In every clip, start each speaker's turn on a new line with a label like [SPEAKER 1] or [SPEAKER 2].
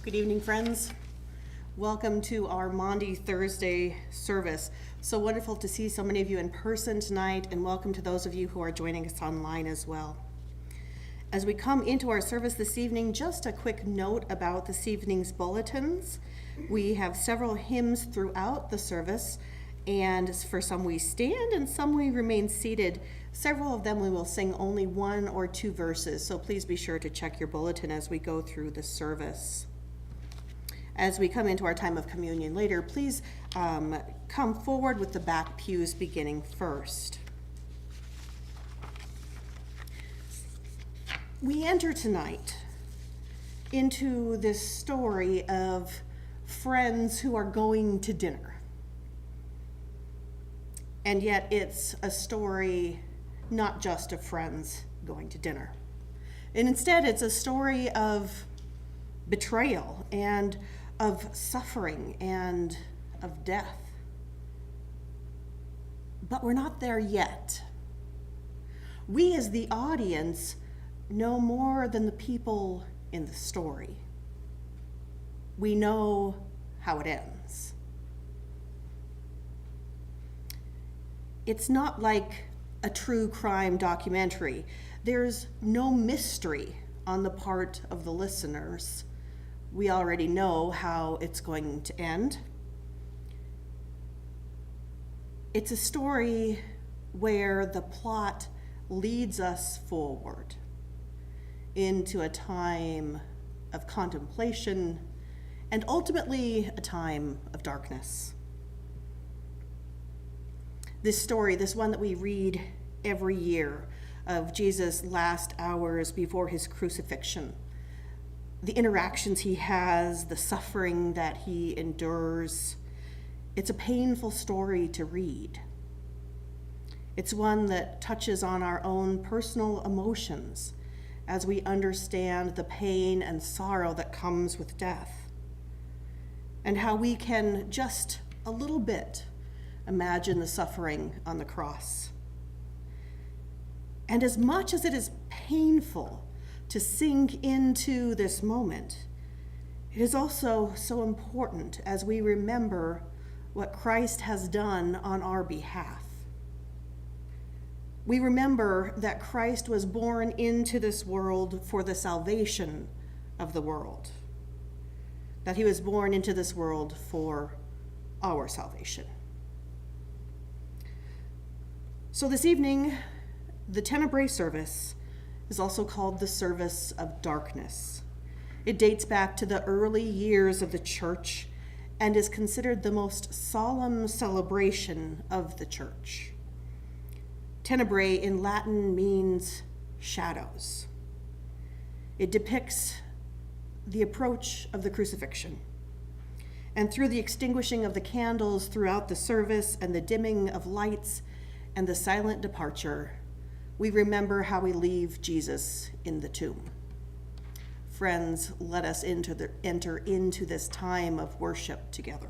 [SPEAKER 1] Good evening, friends. Welcome to our Maundy Thursday service. So wonderful to see so many of you in person tonight, and welcome to those of you who are joining us online as well. As we come into our service this evening, just a quick note about this evening's bulletins. We have several hymns throughout the service, and for some we stand and some we remain seated. Several of them we will sing only one or two verses, so please be sure to check your bulletin as we go through the service. As we come into our time of communion later, please come forward with the back pews beginning first. We enter tonight into this story of friends who are going to dinner. And yet it's a story not just of friends going to dinner. And instead it's a story of betrayal and of suffering and of death. But we're not there yet. We as the audience know more than the people in the story. We know how it ends. It's not like a true crime documentary. There's no mystery on the part of the listeners. We already know how it's going to end. It's a story where the plot leads us forward into a time of contemplation and ultimately a time of darkness. This story, this one that we read every year of Jesus' last hours before his crucifixion, the interactions he has, the suffering that he endures. It's a painful story to read. It's one that touches on our own personal emotions as we understand the pain and sorrow that comes with death, and how we can just a little bit imagine the suffering on the cross. And as much as it is painful to sink into this moment, it is also so important as we remember what Christ has done on our behalf. We remember that Christ was born into this world for the salvation of the world, that he was born into this world for our salvation. So this evening, the Tenebrae service is also called the service of darkness. It dates back to the early years of the church and is considered the most solemn celebration of the church. Tenebrae in Latin means shadows. It depicts the approach of the crucifixion. And through the extinguishing of the candles throughout the service and the dimming of lights and the silent departure, we remember how we leave Jesus in the tomb. Friends, let us enter into this time of worship together.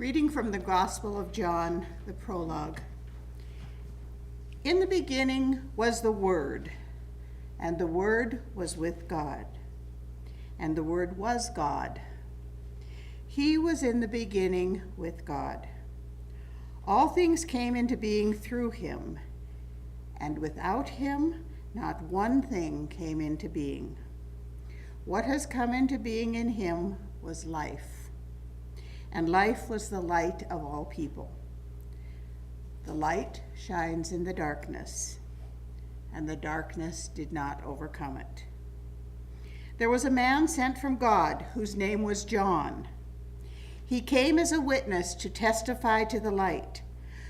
[SPEAKER 2] Reading from the Gospel of John, the prologue. In the beginning was the Word, and the Word was with God, and the Word was God. He was in the beginning with God. All things came into being through him, and without him not one thing came into being. What has come into being in him was life, and life was the light of all people. The light shines in the darkness, and the darkness did not overcome it. There was a man sent from God whose name was John. He came as a witness to testify to the light,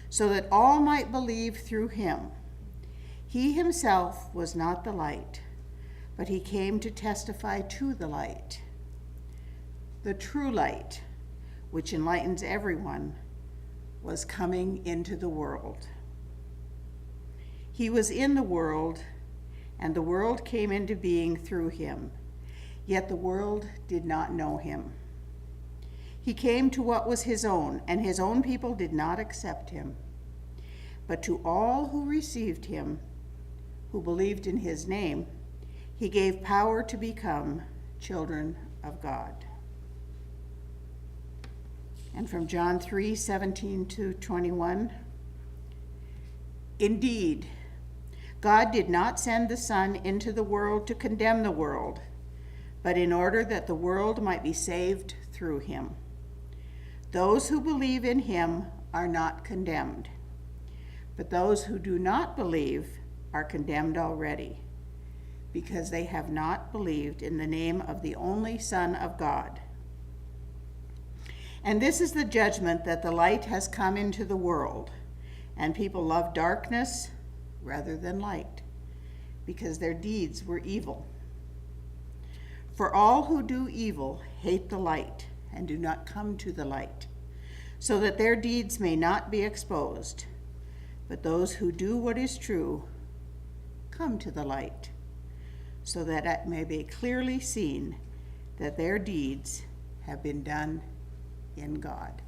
[SPEAKER 2] so that all might believe through him. He himself was not the light, but he came to testify to the light. The true light, which enlightens everyone, was coming into the world. He was in the world, and the world came into being through him, yet the world did not know him. He came to what was his own, and his own people did not accept him. But to all who received him, who believed in his name, he gave power to become children of God. And from John 3:17-21, indeed, God did not send the Son into the world to condemn the world, but in order that the world might be saved through him. Those who believe in him are not condemned, but those who do not believe are condemned already, because they have not believed in the name of the only Son of God. And this is the judgment, that the light has come into the world, and people love darkness rather than light, because their deeds were evil. For all who do evil hate the light and do not come to the light, so that their deeds may not be exposed. But those who do what is true come to the light, so that it may be clearly seen that their deeds have been done in God.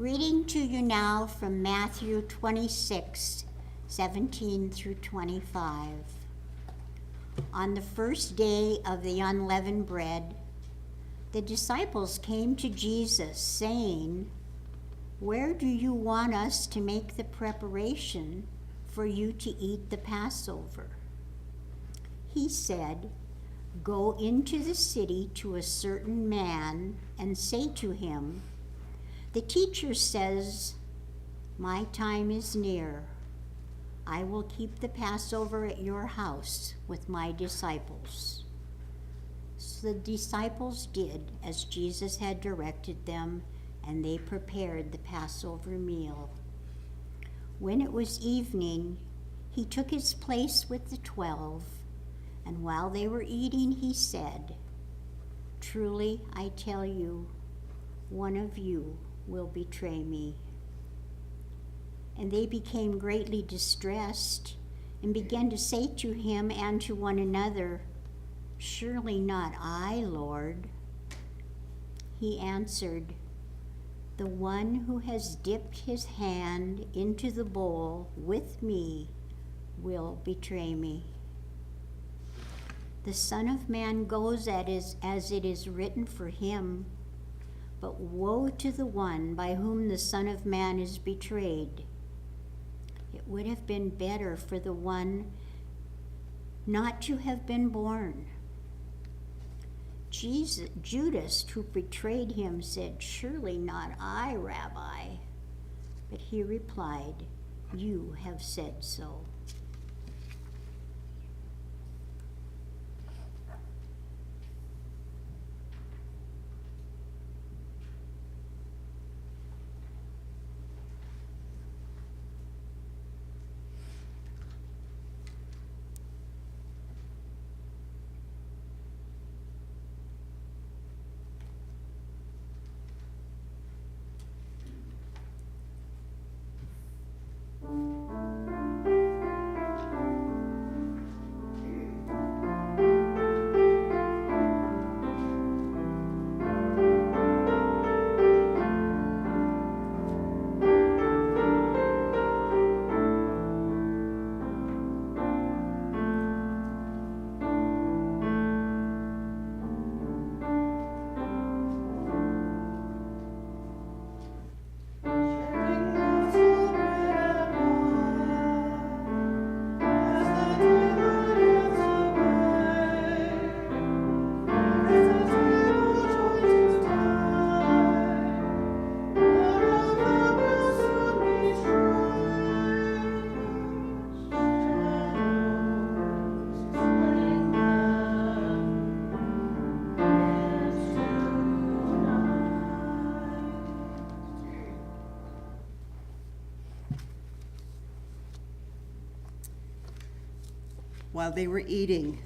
[SPEAKER 3] Reading to you now from Matthew 26, 17 through 25. On the first day of the unleavened bread, the disciples came to Jesus, saying, "Where do you want us to make the preparation for you to eat the Passover?" He said, "Go into the city to a certain man and say to him, 'The teacher says, my time is near. I will keep the Passover at your house with my disciples.'" So the disciples did as Jesus had directed them, and they prepared the Passover meal. When it was evening, he took his place with the 12, and while they were eating, he said, "Truly, I tell you, one of you will betray me." And they became greatly distressed and began to say to him and to one another, "Surely not I, Lord." He answered, "The one who has dipped his hand into the bowl with me will betray me. The Son of Man goes as it is written for him, but woe to the one by whom the Son of Man is betrayed. It would have been better for the one not to have been born." Judas, who betrayed him, said, "Surely not I, Rabbi." But he replied, "You have said so."
[SPEAKER 2] While they were eating,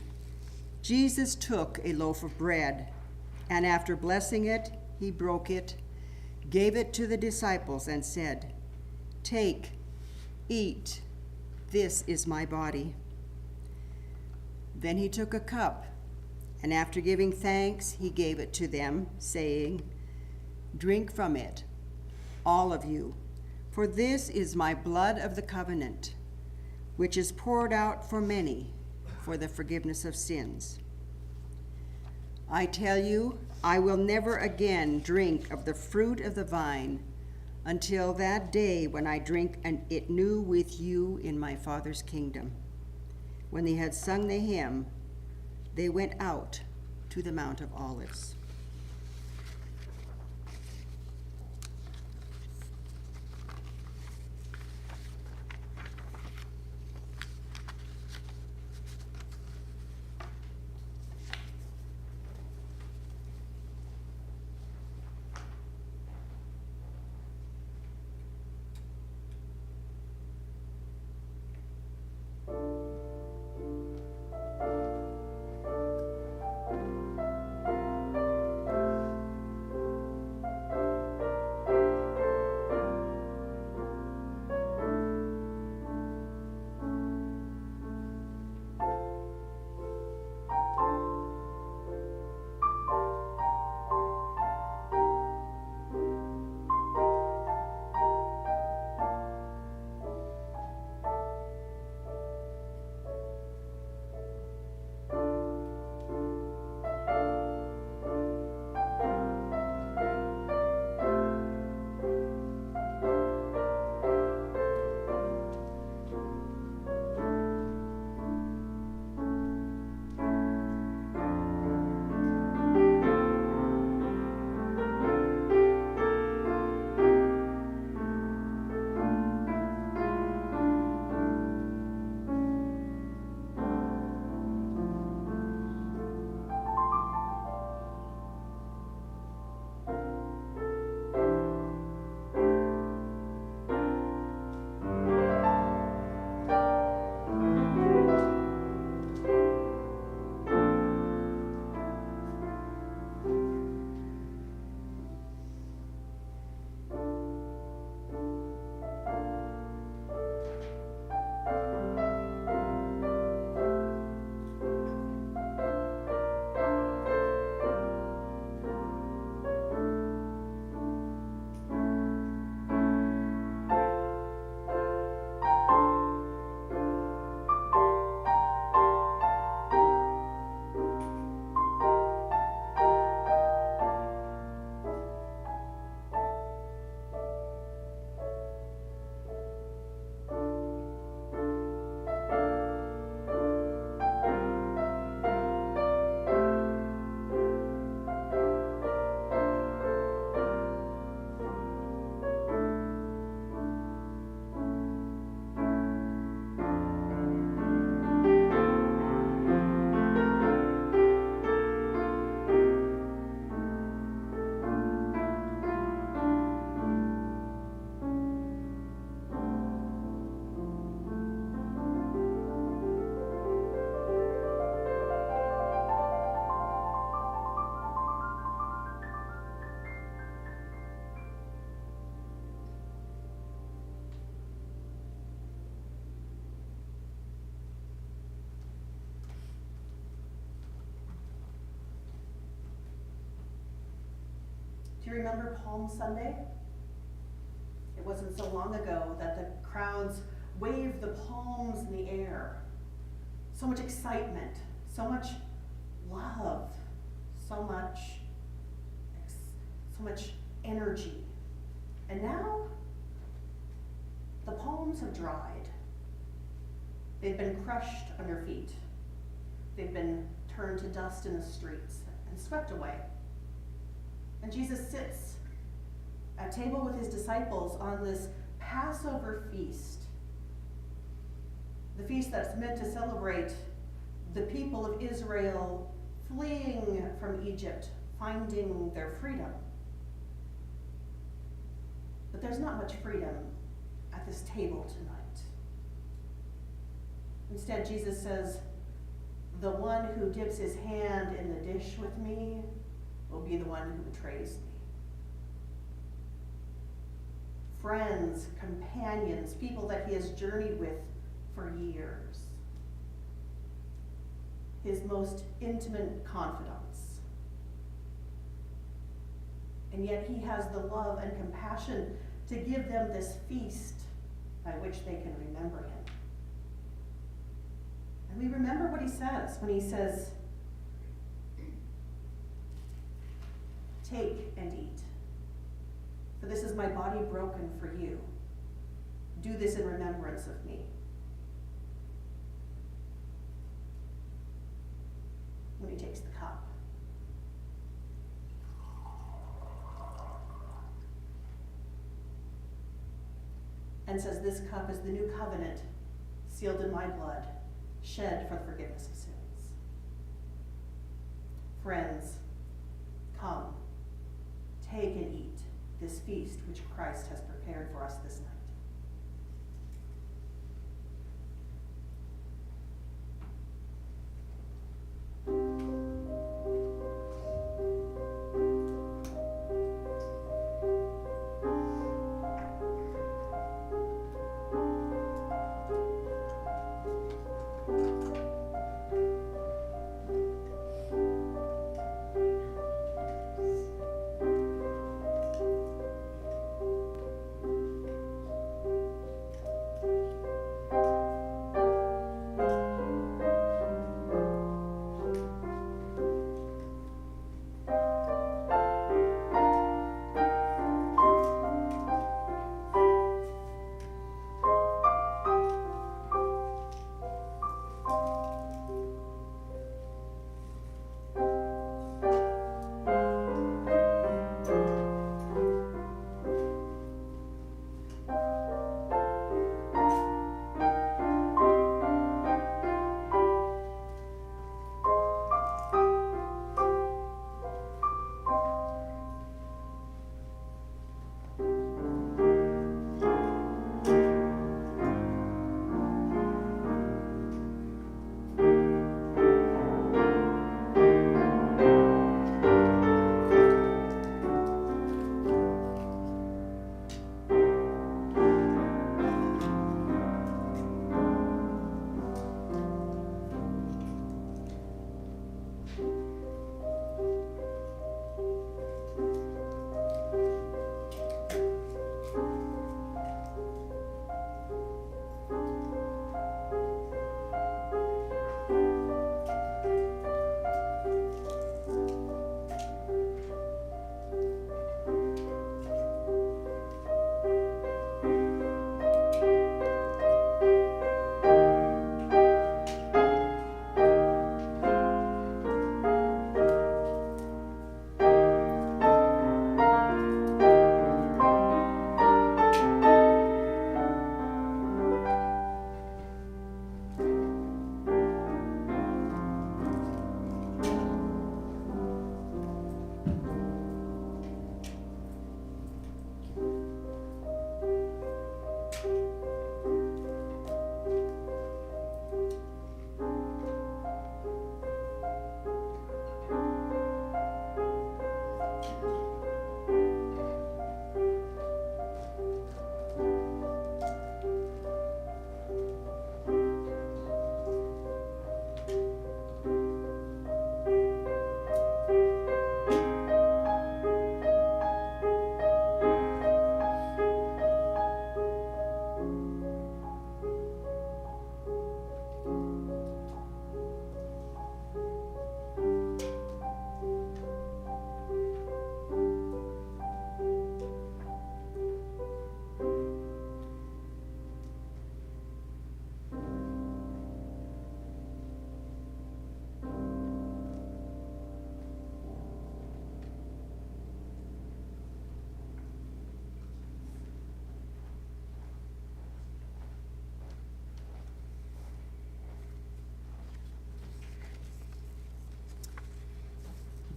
[SPEAKER 2] Jesus took a loaf of bread, and after blessing it, he broke it, gave it to the disciples, and said, "Take, eat, this is my body." Then he took a cup, and after giving thanks, he gave it to them, saying, "Drink from it, all of you, for this is my blood of the covenant, which is poured out for many for the forgiveness of sins. I tell you, I will never again drink of the fruit of the vine until that day when I drink it new with you in my Father's kingdom." When they had sung the hymn, they went out to the Mount of Olives.
[SPEAKER 1] remember Palm Sunday? It wasn't so long ago that the crowds waved the palms in the air. So much excitement, so much love, so much energy. And now, the palms have dried. They've been crushed under feet. They've been turned to dust in the streets and swept away. And Jesus sits at table with his disciples on this Passover feast, the feast that's meant to celebrate the people of Israel fleeing from Egypt, finding their freedom. But there's not much freedom at this table tonight. Instead, Jesus says, the one who dips his hand in the dish with me will be the one who betrays me. Friends, companions, people that he has journeyed with for years. His most intimate confidants. And yet he has the love and compassion to give them this feast by which they can remember him. And we remember what he says when he says, "Take and eat, for this is my body broken for you. Do this in remembrance of me." When he takes the cup. And says, "This cup is the new covenant, sealed in my blood, shed for the forgiveness of sins." Friends, come, take and eat this feast which Christ has prepared for us this night.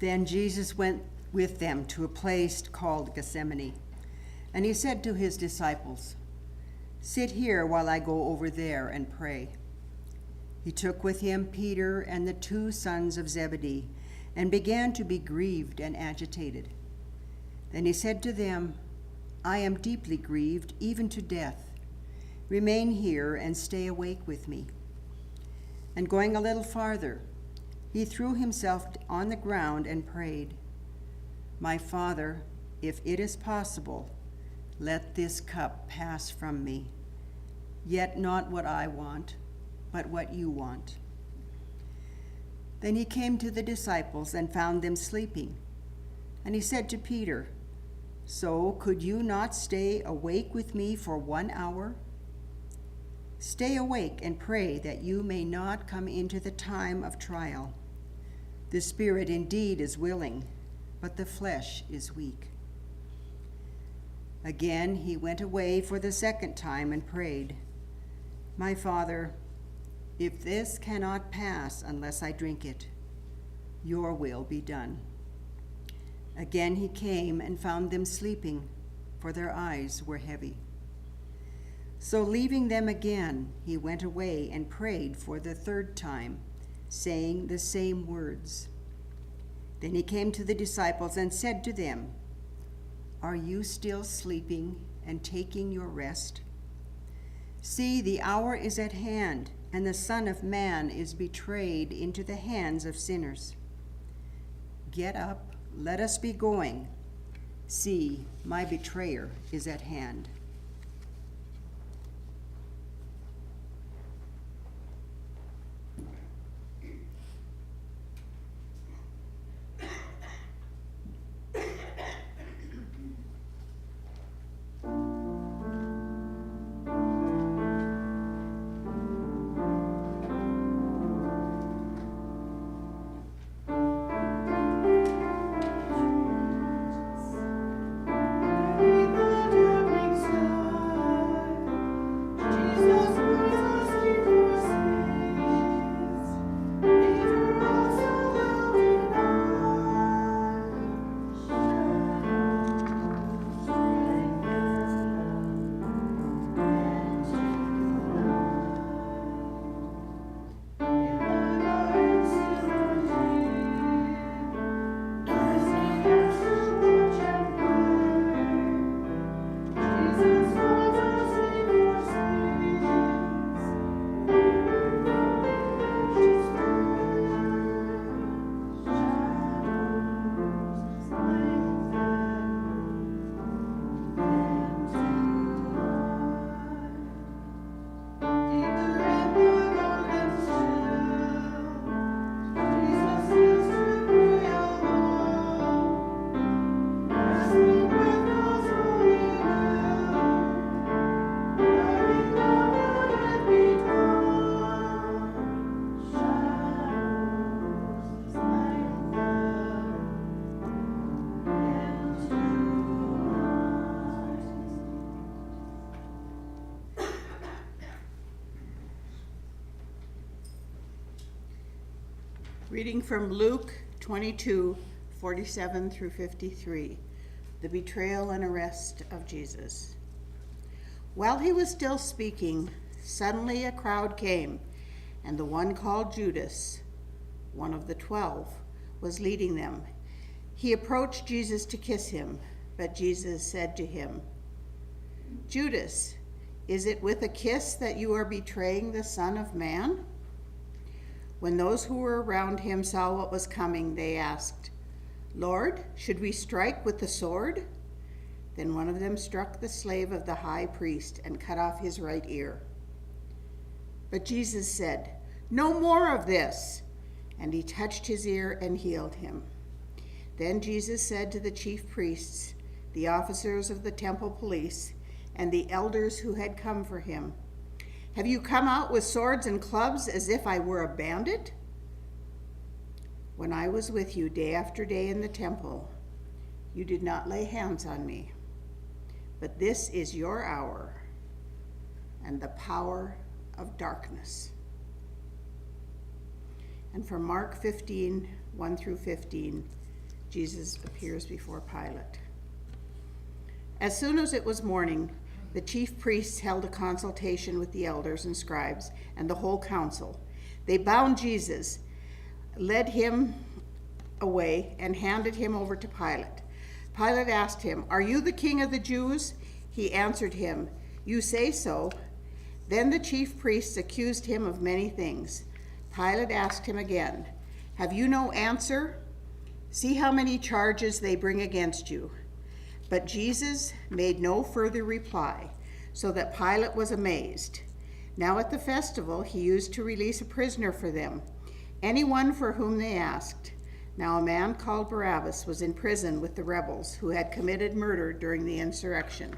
[SPEAKER 4] Then Jesus went with them to a place called Gethsemane, and he said to his disciples, "Sit here while I go over there and pray." He took with him Peter and the 2 sons of Zebedee, and began to be grieved and agitated. Then he said to them, "I am deeply grieved, even to death. Remain here and stay awake with me." And going a little farther, he threw himself on the ground and prayed, "My Father, if it is possible, let this cup pass from me. Yet not what I want, but what you want." Then he came to the disciples and found them sleeping. And he said to Peter, "So could you not stay awake with me for 1 hour? Stay awake and pray that you may not come into the time of trial. The spirit indeed is willing, but the flesh is weak." Again he went away for the 2nd time and prayed, "My Father, if this cannot pass unless I drink it, your will be done." Again he came and found them sleeping, for their eyes were heavy. So leaving them again, he went away and prayed for the 3rd time, saying the same words. Then he came to the disciples and said to them, "Are you still sleeping and taking your rest? See, the hour is at hand, and the Son of Man is betrayed into the hands of sinners. Get up, let us be going. See, my betrayer is at hand."
[SPEAKER 2] Reading from Luke 22:47 through 53, the betrayal and arrest of Jesus. While he was still speaking, suddenly a crowd came, and the one called Judas, one of the 12, was leading them. He approached Jesus to kiss him, but Jesus said to him, "Judas, is it with a kiss that you are betraying the Son of Man?" When those who were around him saw what was coming, they asked, "Lord, should we strike with the sword?" Then one of them struck the slave of the high priest and cut off his right ear. But Jesus said, "No more of this." And he touched his ear and healed him. Then Jesus said to the chief priests, the officers of the temple police, and the elders who had come for him, "Have you come out with swords and clubs as if I were a bandit? When I was with you day after day in the temple, you did not lay hands on me. But this is your hour and the power of darkness." And from Mark 15:1 through 15, Jesus appears before Pilate. As soon as it was morning, the chief priests held a consultation with the elders and scribes and the whole council. They bound Jesus, led him away, and handed him over to Pilate. Pilate asked him, "Are you the king of the Jews?" He answered him, "You say so." Then the chief priests accused him of many things. Pilate asked him again, "Have you no answer? See how many charges they bring against you." But Jesus made no further reply, so that Pilate was amazed. Now at the festival he used to release a prisoner for them, anyone for whom they asked. Now a man called Barabbas was in prison with the rebels who had committed murder during the insurrection.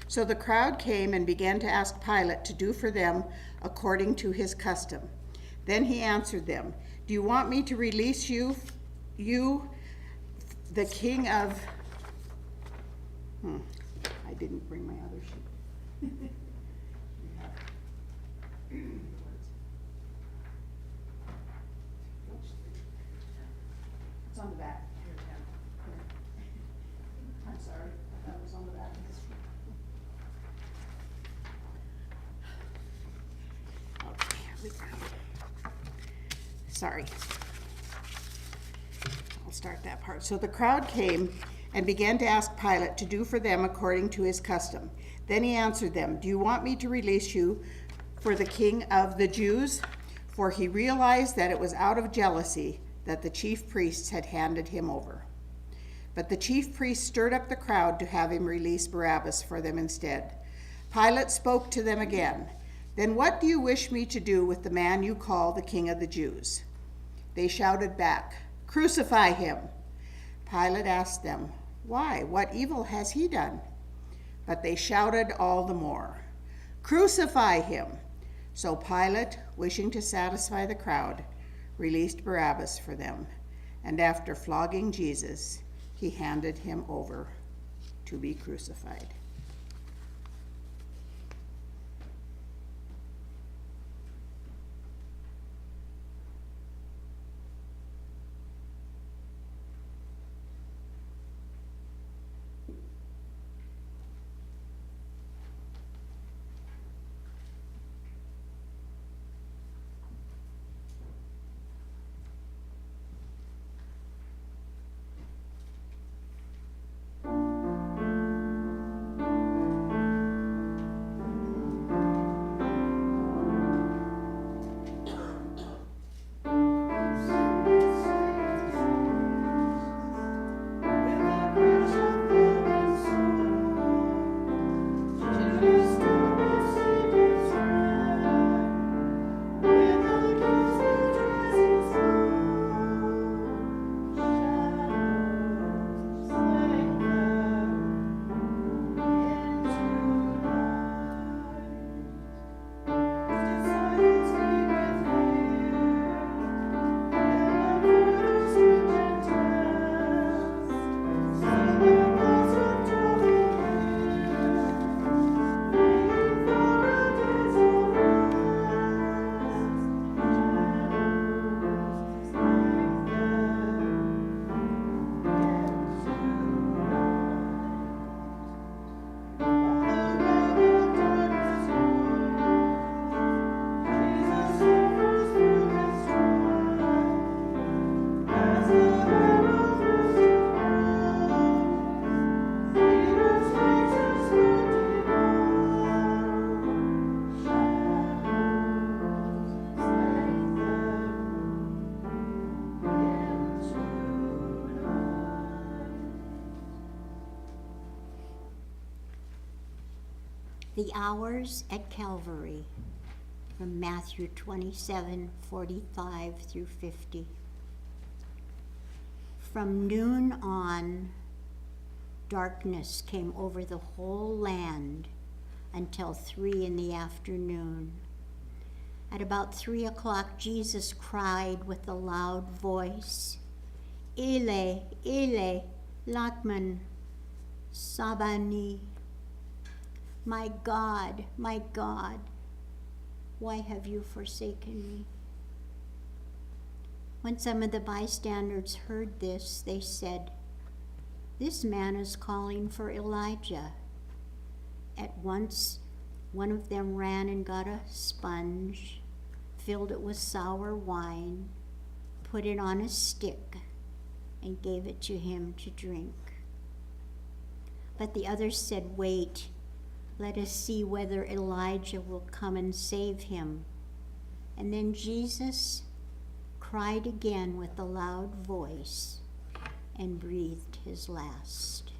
[SPEAKER 2] So the crowd came and began to ask Pilate to do for them according to his custom. Then he answered them, "Do you want me to release you, the king of..." I didn't bring my other sheet. It's on the back. I'm sorry, I thought it was on the back of this sheet. Okay, here we go. Sorry. I'll start that part. So the crowd came and began to ask Pilate to do for them according to his custom. Then he answered them, "Do you want me to release you for the king of the Jews?" For he realized that it was out of jealousy that the chief priests had handed him over. But the chief priests stirred up the crowd to have him release Barabbas for them instead. Pilate spoke to them again. "Then what do you wish me to do with the man you call the king of the Jews?" They shouted back, "Crucify him!" Pilate asked them, "Why? What evil has he done?" But they shouted all the more, "Crucify him!" So Pilate, wishing to satisfy the crowd, released Barabbas for them, and after flogging Jesus, he handed him over to be crucified.
[SPEAKER 3] The hours at Calvary, from Matthew 27:45 through 50. From noon on, darkness came over the whole land until 3 in the afternoon. At about 3 o'clock, Jesus cried with a loud voice, "Ele, Ele, lama sabachthani." My God, why have you forsaken me?" When some of the bystanders heard this, they said, "This man is calling for Elijah." At once, one of them ran and got a sponge, filled it with sour wine, put it on a stick, and gave it to him to drink. But the others said, "Wait, let us see whether Elijah will come and save him." And then Jesus cried again with a loud voice and breathed his last.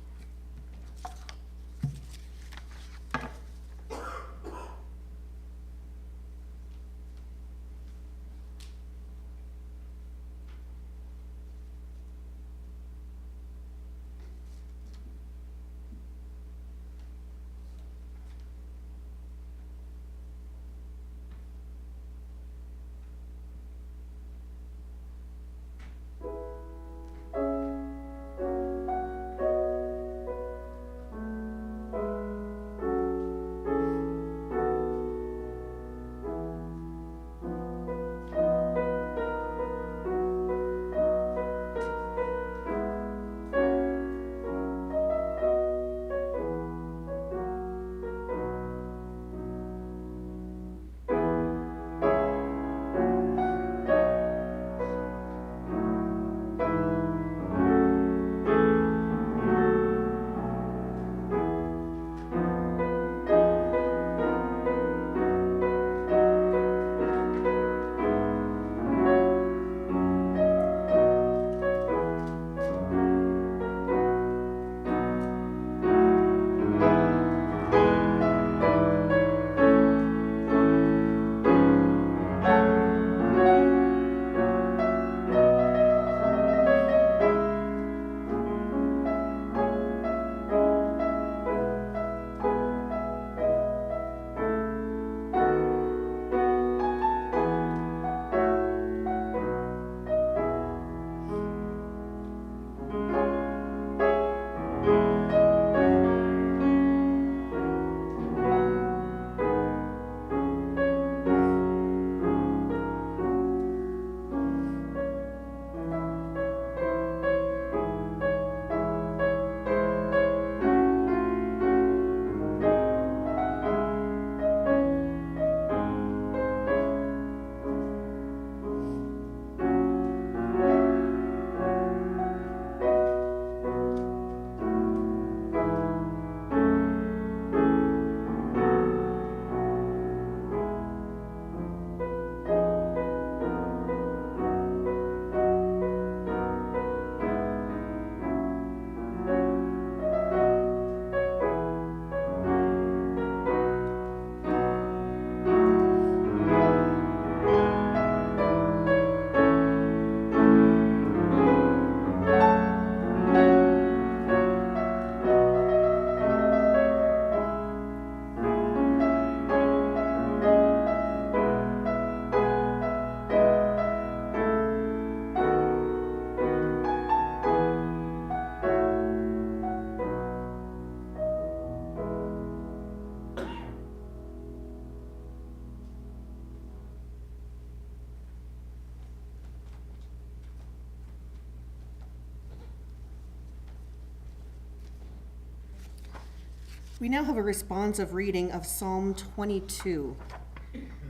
[SPEAKER 1] We now have a responsive reading of Psalm 22.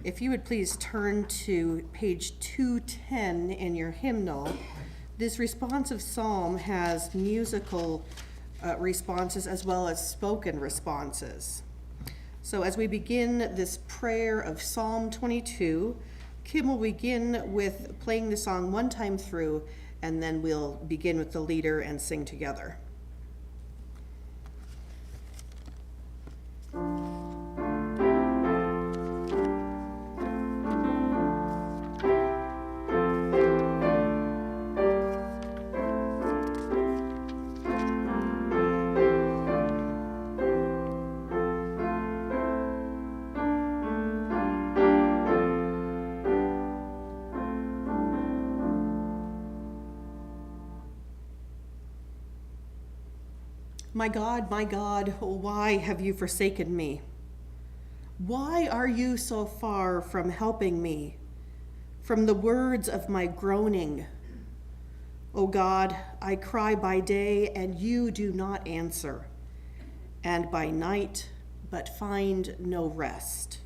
[SPEAKER 1] If you would please turn to page 210 in your hymnal. This responsive psalm has musical responses as well as spoken responses. So as we begin this prayer of Psalm 22, Kim will begin with playing the song one time through, and then we'll begin with the leader and sing together. My God, oh, why have you forsaken me? Why are you so far from helping me? from the words of my groaning. O God, I cry by day, and you do not answer, and by night, but find no rest.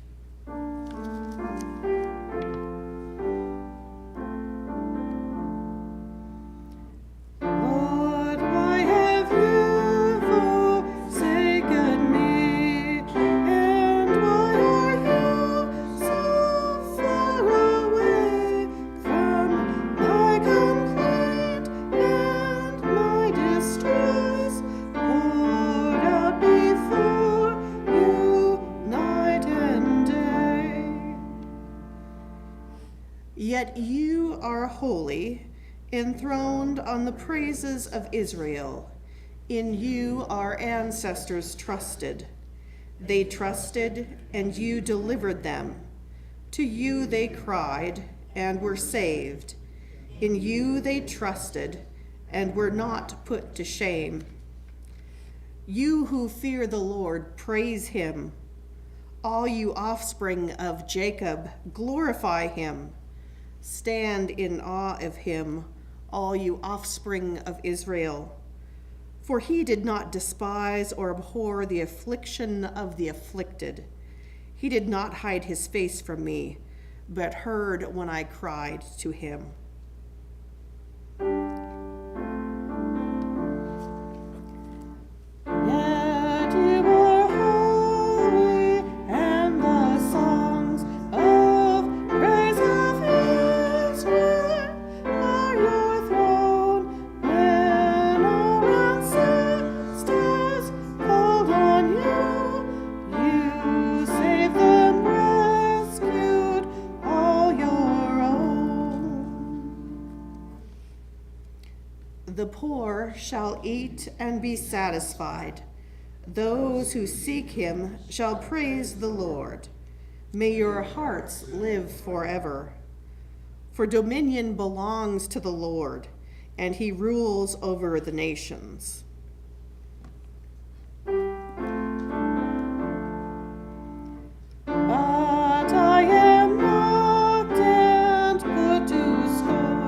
[SPEAKER 1] Lord, why have you forsaken me? And why are you so far away from my complaint and my distress? Poured out before you night and day. Yet you are holy, enthroned on the praises of Israel. In you our ancestors trusted. They trusted, and you delivered them. To you they cried, and were saved. In you they trusted, and were not put to shame. You who fear the Lord, praise him. All you offspring of Jacob, glorify him. Stand in awe of him, all you offspring of Israel. For he did not despise or abhor the affliction of the afflicted. He did not hide his face from me, but heard when I cried to him. Yet you are holy, and the songs of praise of Israel are your throne. When our ancestors called on you, you saved them, rescued all your own. The poor shall eat and be satisfied. Those who seek him shall praise the Lord. May your hearts live forever. For dominion belongs to the Lord, and he rules over the nations. But I am mocked and put to scorn.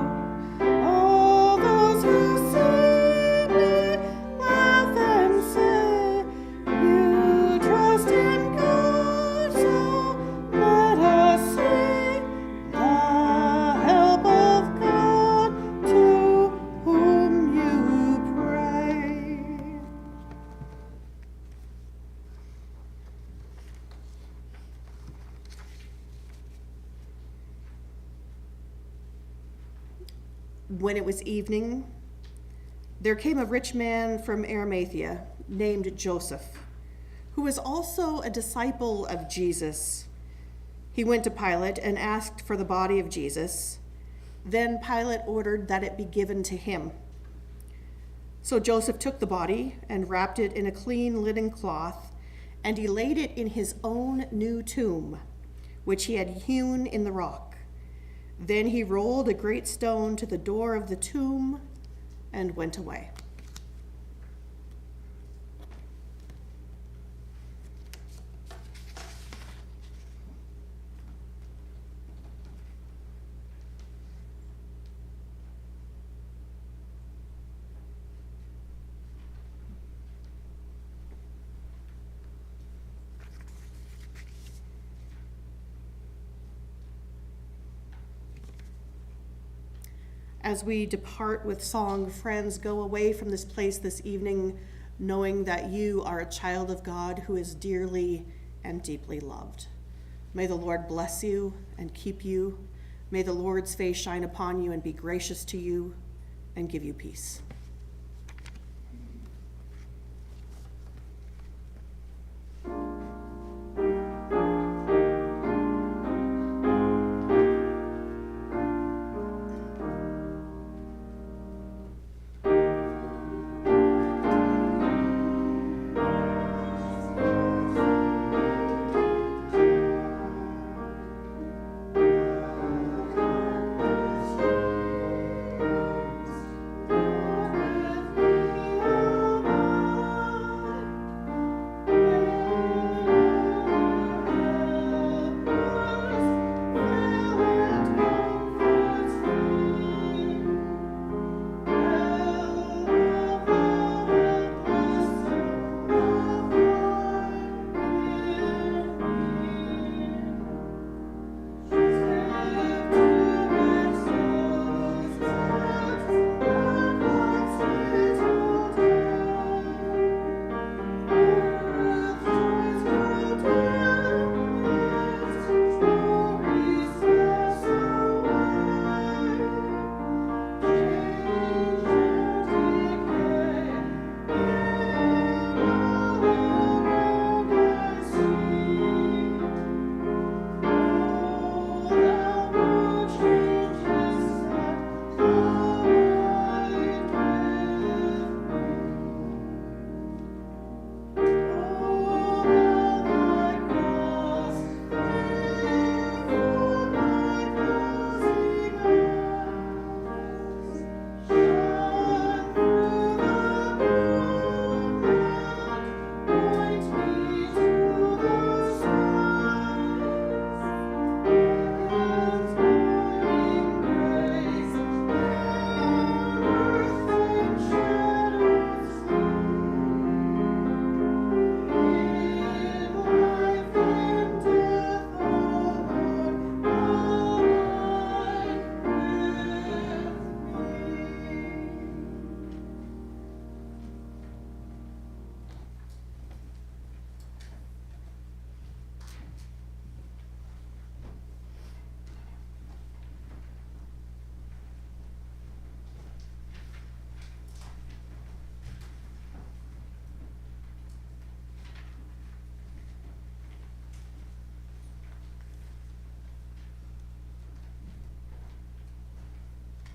[SPEAKER 1] All those who see me laugh and say, you trust in God, so let us see the help of God to whom you pray. When it was evening, there came a rich man from Arimathea named Joseph, who was also a disciple of Jesus. He went to Pilate and asked for the body of Jesus. Then Pilate ordered that it be given to him. So Joseph took the body and wrapped it in a clean linen cloth, and he laid it in his own new tomb, which he had hewn in the rock. Then he rolled a great stone to the door of the tomb and went away. As we depart with song, friends, go away from this place this evening knowing that you are a child of God who is dearly and deeply loved. May the Lord bless you and keep you. May the Lord's face shine upon you and be gracious to you and give you peace.